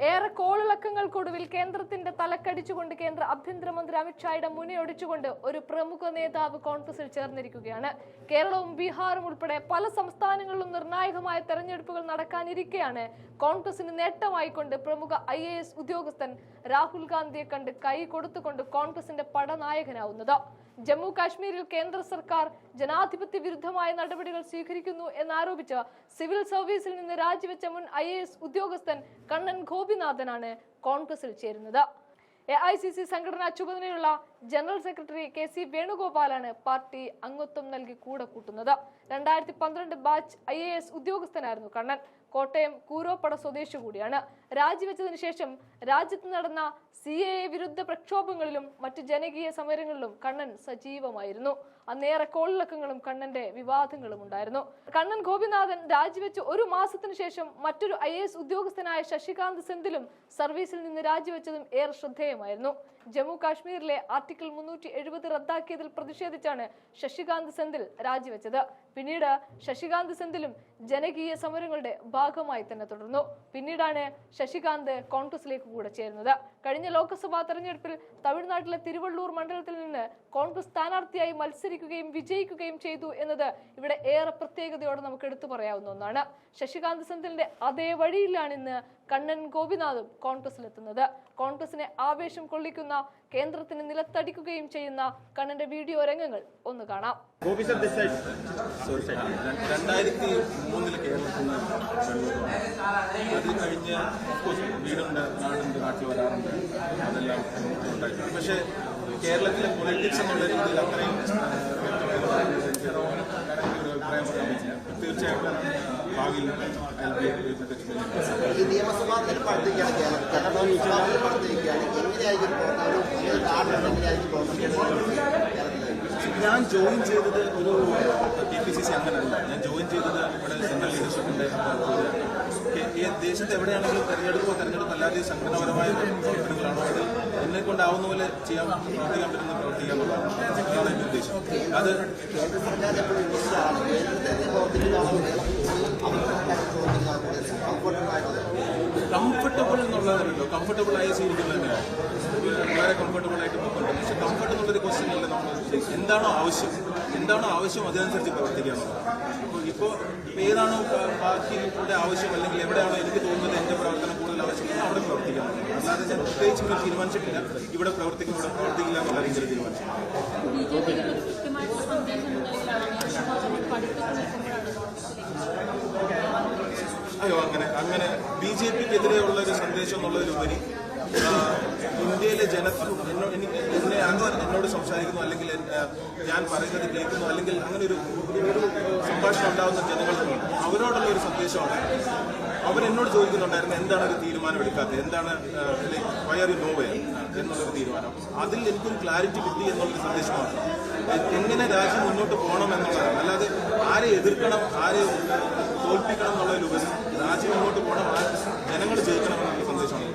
ഏറെ കോളിളക്കങ്ങൾക്കൊടുവിൽ കേന്ദ്രത്തിന്റെ തലക്കടിച്ചുകൊണ്ട് കേന്ദ്ര ആഭ്യന്തരമന്ത്രി അമിത്ഷായുടെ മുനയൊടിച്ചുകൊണ്ട് ഒരു പ്രമുഖ നേതാവ് കോൺഗ്രസിൽ ചേർന്നിരിക്കുകയാണ്. കേരളവും ബീഹാറും ഉൾപ്പെടെ പല സംസ്ഥാനങ്ങളിലും നിർണായകമായ തെരഞ്ഞെടുപ്പുകൾ നടക്കാനിരിക്കെയാണ് കോൺഗ്രസിന് നേട്ടമായിക്കൊണ്ട് പ്രമുഖ IAS ഉദ്യോഗസ്ഥൻ രാഹുൽ ഗാന്ധിയെ കണ്ട് കൈ കൊടുത്തുകൊണ്ട് കോൺഗ്രസിന്റെ പടനായകനാവുന്നത്. ജമ്മു കാശ്മീരിൽ കേന്ദ്ര സർക്കാർ ജനാധിപത്യ വിരുദ്ധമായ നടപടികൾ സ്വീകരിക്കുന്നു എന്നാരോപിച്ച് സിവിൽ സർവീസിൽ നിന്ന് രാജിവെച്ച മുൻ IAS ഉദ്യോഗസ്ഥൻ കണ്ണൻ ഗോപിനാഥനാണ് കോൺഗ്രസിൽ ചേരുന്നത്. AICC സംഘടനാ ചുമതലയുള്ള ജനറൽ സെക്രട്ടറി KC വേണുഗോപാലാണ് പാർട്ടി അംഗത്വം നൽകി കൂടെ കൂട്ടുന്നത്. 2012 ബാച്ച് IAS ഉദ്യോഗസ്ഥനായിരുന്നു കണ്ണൻ. കോട്ടയം കൂരോപ്പട സ്വദേശി കൂടിയാണ്. രാജിവെച്ചതിനു ശേഷം രാജ്യത്ത് നടന്ന CAA വിരുദ്ധ പ്രക്ഷോഭങ്ങളിലും മറ്റു ജനകീയ സമരങ്ങളിലും കണ്ണൻ സജീവമായിരുന്നു. അന്നേറെ കോളിളക്കങ്ങളും കണ്ണന്റെ വിവാദങ്ങളും ഉണ്ടായിരുന്നു. കണ്ണൻ ഗോപിനാഥൻ രാജിവെച്ച് ഒരു മാസത്തിനു ശേഷം മറ്റൊരു IAS ഉദ്യോഗസ്ഥനായ ശശികാന്ത് സെന്തിലും സർവീസിൽ നിന്ന് രാജിവെച്ചതും ഏറെ ശ്രദ്ധേയമായിരുന്നു. ജമ്മു കാശ്മീരിലെ ആർട്ടിക്കിൾ 370 റദ്ദാക്കിയതിൽ പ്രതിഷേധിച്ചാണ് ശശികാന്ത് സെന്തിൽ രാജിവെച്ചത്. പിന്നീട് ശശികാന്ത് സെന്തിലും ജനകീയ സമരങ്ങളുടെ ഭാഗമായി തന്നെ തുടർന്നു. പിന്നീടാണ് ശശികാന്ത് കോൺഗ്രസിലേക്ക് കൂടെ ചേരുന്നത്. കഴിഞ്ഞ ലോക്സഭാ തെരഞ്ഞെടുപ്പിൽ തമിഴ്നാട്ടിലെ തിരുവള്ളൂർ മണ്ഡലത്തിൽ നിന്ന് കോൺഗ്രസ് സ്ഥാനാർത്ഥിയായി മത്സരിക്കുകയും വിജയിക്കുകയും ചെയ്തു എന്നത് ഇവിടെ ഏറെ പ്രത്യേകതയോടെ നമുക്ക് എടുത്തു പറയാവുന്ന ഒന്നാണ്. ശശികാന്ത് സെന്തിലിന്റെ അതേ വഴിയിലാണ് ഇന്ന് കണ്ണൻ ഗോപിനാഥും കോൺഗ്രസിലെത്തുന്നത്. കോൺഗ്രസിനെ ആവേശം കൊള്ളിക്കുന്ന, കേന്ദ്രത്തിന് നിലത്തടിക്കുകയും ചെയ്യുന്ന കണ്ണന്റെ വീഡിയോ രംഗങ്ങൾ ഒന്ന് കാണാം. 2003 കേരളത്തിൽ അത് കഴിഞ്ഞ് വീടുണ്ട്, നാടുണ്ട്, നാട്ടിൽ വരാറുണ്ട്, അതെല്ലാം ഉണ്ടായിട്ടുണ്ട്. പക്ഷേ കേരളത്തിലെ പൊളിറ്റിക്സ് എന്നുള്ള രീതിയിൽ അത്രയും അഭിപ്രായം പറയാൻ പറ്റില്ല. തീർച്ചയായിട്ടും ഭാവിയിൽ ഈ നിയമസഭാ തെരഞ്ഞെടുപ്പാണ് ഞാൻ ജോയിൻ ചെയ്തത് ഒരു KPCC അങ്ങനല്ല. ഞാൻ ജോയിൻ ചെയ്തത് ഇവിടെ സെൻട്രൽ ലീഡർഷിപ്പിന്റെ ദേശത്ത് എവിടെയാണെങ്കിലും തെരഞ്ഞെടുപ്പ് അല്ലാതെ സംഘടനാപരമായ പ്രവർത്തനങ്ങളാണോ അത് എന്നെ കൊണ്ടാവുന്ന പോലെ പ്രവർത്തിക്കാൻ പറ്റുന്ന പ്രവർത്തിക്കാനുള്ളതാണ് എന്റെ ഉദ്ദേശം. അത് കംഫർട്ടബിൾ എന്നുള്ളതല്ലോ, കംഫർട്ടബിൾ ആയ സീറ്റുകൾ തന്നെയാണ് വളരെ കംഫർട്ടബിൾ ആയിട്ട് പോകുന്നുണ്ട്. പക്ഷെ കംഫർട്ട് എന്നുള്ളൊരു ക്വസ്റ്റ്യൻ അല്ല. നമ്മൾ എന്താണോ ആവശ്യം അതിനനുസരിച്ച് പ്രവർത്തിക്കാന്നുള്ളത്. ഇപ്പോൾ ഏതാണോ പാർട്ടിയുടെ ആവശ്യം അല്ലെങ്കിൽ എവിടെയാണോ എനിക്ക് തോന്നുന്നത് എന്റെ പ്രവർത്തനം കൂടുതൽ ആവശ്യമുള്ളത് അവിടെ പ്രവർത്തിക്കാൻ. അല്ലാതെ ഞാൻ പ്രത്യേകിച്ച് ഇവിടെ തീരുമാനിച്ചിട്ടില്ല ഇവിടെ പ്രവർത്തിക്കില്ല എന്നുള്ള രീതിയിൽ തീരുമാനിച്ചു. അയ്യോ, അങ്ങനെ BJPക്കെതിരെയുള്ള ഒരു സന്ദേശം എന്നുള്ളതിലുപരി ഇന്ത്യയിലെ എന്നോട് സംസാരിക്കുന്നു, അല്ലെങ്കിൽ ഞാൻ പറയുന്നത് കേൾക്കുന്നു, അല്ലെങ്കിൽ അങ്ങനെ ഒരു സംഭാഷണം ഉണ്ടാകുന്ന ജനങ്ങൾക്ക് അവരോടുള്ള ഒരു സന്ദേശമാണ്. അവരെന്നോട് ചോദിക്കുന്നുണ്ടായിരുന്നു എന്താണ് ഒരു തീരുമാനം എടുക്കാത്തത്, എന്താണ് വൈ ആർ യു നോവേ എന്നുള്ളൊരു തീരുമാനം. അതിൽ എനിക്കൊരു ക്ലാരിറ്റി കിട്ടി എന്നുള്ളൊരു സന്ദേശമാണ്. എങ്ങനെ രാജ്യം മുന്നോട്ട് പോകണം എന്നുള്ളതാണ്. അല്ലാതെ ആരെ എതിർക്കണം, ആരെ തോൽപ്പിക്കണം എന്നുള്ളതിലുപരി രാജ്യം മുന്നോട്ട് പോകണം, ജനങ്ങൾ ജയിക്കണം എന്നുള്ള സന്ദേശമാണ്.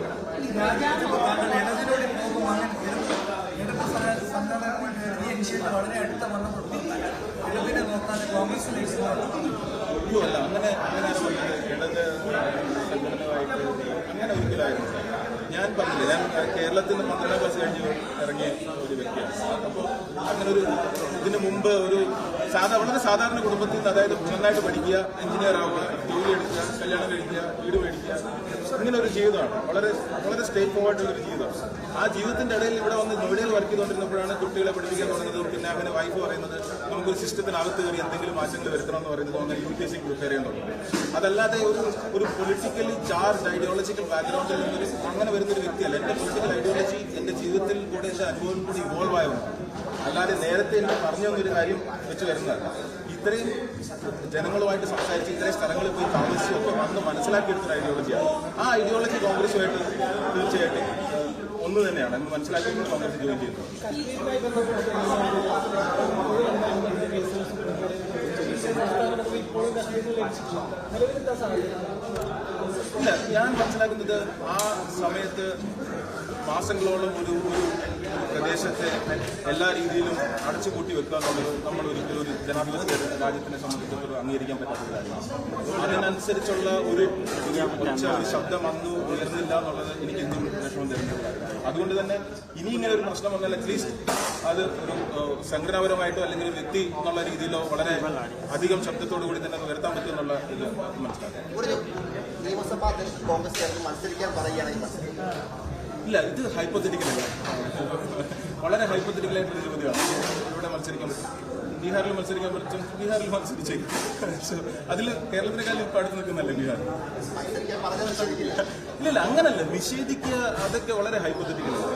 അല്ല, അങ്ങനെ ഇടത് സംഘടനയുമായിട്ട് അങ്ങനെ ഒരിക്കലായിരുന്നു. ഞാൻ പറഞ്ഞില്ല, ഞാൻ കേരളത്തിൽ നിന്ന് 12ാം ക്ലാസ് കഴിഞ്ഞ് ഇറങ്ങിയ ഒരു വ്യക്തിയാണ്. അപ്പോൾ അങ്ങനെ ഇതിനു മുമ്പ് ഒരു വളരെ സാധാരണ കുടുംബത്തിൽ നിന്ന്, അതായത് നന്നായിട്ട് പഠിക്കുക, എഞ്ചിനീയർ ആവുക, ജോലി എടുക്കുക, കല്യാണം കഴിക്കുക, വീട് മേടിക്കുക, ഇങ്ങനെ ഒരു ജീവിതമാണ്. വളരെ വളരെ സ്ട്രേറ്റ് ഫോർവേഡുള്ളൊരു ജീവിതമാണ്. ആ ജീവിതത്തിന്റെ ഇടയിൽ ഇവിടെ വന്ന് നോയിഡയിൽ വർക്ക് ചെയ്തുകൊണ്ടിരുന്നപ്പോഴാണ് കുട്ടികളെ പഠിപ്പിക്കാൻ തുടങ്ങുന്നത്. പിന്നെ അങ്ങനെ വൈഫ് പറയുന്നത് നമുക്കൊരു സിസ്റ്റത്തിനകത്ത് കയറി എന്തെങ്കിലും മാറ്റങ്ങൾ വരുത്തണം എന്ന് പറയുന്നത് അങ്ങനെ UPSC പ്രിപ്പയർ ചെയ്യാൻ തുടങ്ങി. അതല്ലാതെ ഒരു പൊളിറ്റിക്കലി ചാർജ് ഐഡിയോളജിക്കൽ ബാക്ക്ഗ്രൗണ്ടിൽ നിന്നൊരു അങ്ങനെ വരുന്നൊരു വ്യക്തിയല്ല. എന്റെ പൊളിറ്റിക്കൽ ഐഡിയോളജി എന്റെ ജീവിതത്തിൽ കൂടെ എന്റെ അനുഭവം കൂടി ഇവോൾവ് ആയതാണ്. അല്ലാതെ നേരത്തെ എനിക്ക് പറഞ്ഞു തന്നൊരു കാര്യം വെച്ച് വരുന്നതല്ല. ഇത്രയും ജനങ്ങളുമായിട്ട് സംസാരിച്ച് ഇത്രയും സ്ഥലങ്ങളിൽ പോയി താമസിച്ച് ഒക്കെ വന്ന് മനസ്സിലാക്കിയെടുത്തൊരു ഐഡിയോളജിയാണ്. ആ ഐഡിയോളജി കോൺഗ്രസുമായിട്ട് തീർച്ചയായിട്ടും ഒന്ന് തന്നെയാണ് എന്ന് മനസ്സിലാക്കിയിട്ട് കോൺഗ്രസ് ജോയിൻ ചെയ്യുന്നത്. ഇല്ല, ഞാൻ മനസ്സിലാക്കുന്നത് ആ സമയത്ത് മാസങ്ങളോളം ഒരു പ്രദേശത്തെ എല്ലാ രീതിയിലും അടച്ചുപൂട്ടി വെക്കുക എന്നുള്ളത് നമ്മൾ ഒരിക്കലും ഒരു ജനാധിപത്യ രാജ്യത്തിനെ സംബന്ധിച്ചിടത്തോളം അംഗീകരിക്കാൻ പറ്റാത്ത കാര്യമാണ്. അതിനനുസരിച്ചുള്ള ഒരു ശബ്ദം അന്ന് ഉയർന്നില്ല എന്നുള്ളത് എനിക്ക് എന്തും വിഷമം തരുന്നത്. അതുകൊണ്ട് തന്നെ ഇനി ഇങ്ങനെ ഒരു പ്രശ്നം വന്നാൽ അറ്റ്ലീസ്റ്റ് അത് ഒരു സംഘടനാപരമായിട്ടോ അല്ലെങ്കിൽ ഒരു വ്യക്തി എന്നുള്ള രീതിയിലോ വളരെ അധികം ശബ്ദത്തോടു കൂടി തന്നെ ഉയർത്താൻ പറ്റും എന്നുള്ള ഇത് മനസ്സിലാക്കാം. ഒരു നിയമസഭാ കോൺഗ്രസ് മത്സരിക്കാൻ പറയുകയാണെങ്കിൽ ഇല്ല, ഇത് ഹൈപ്പോത്തറ്റിക്കലല്ല, വളരെ ഹൈപ്പോത്തറ്റിക്കലായിട്ടുള്ള ചോദ്യമാണ്. ഇവിടെ മത്സരിക്കാൻ പറ്റും, ബീഹാറിൽ മത്സരിക്കാൻ പറ്റും, ബീഹാറിൽ മത്സരിച്ചേക്കും. അതിൽ കേരളത്തിനെക്കാളും ഇപ്പം അടുത്ത് നിൽക്കുന്നല്ലേ ബീഹാർ? ഇല്ല, അങ്ങനല്ല, നിഷേധിക്കുക അതൊക്കെ വളരെ ഹൈപ്പോത്തറ്റിക്കലാണ്.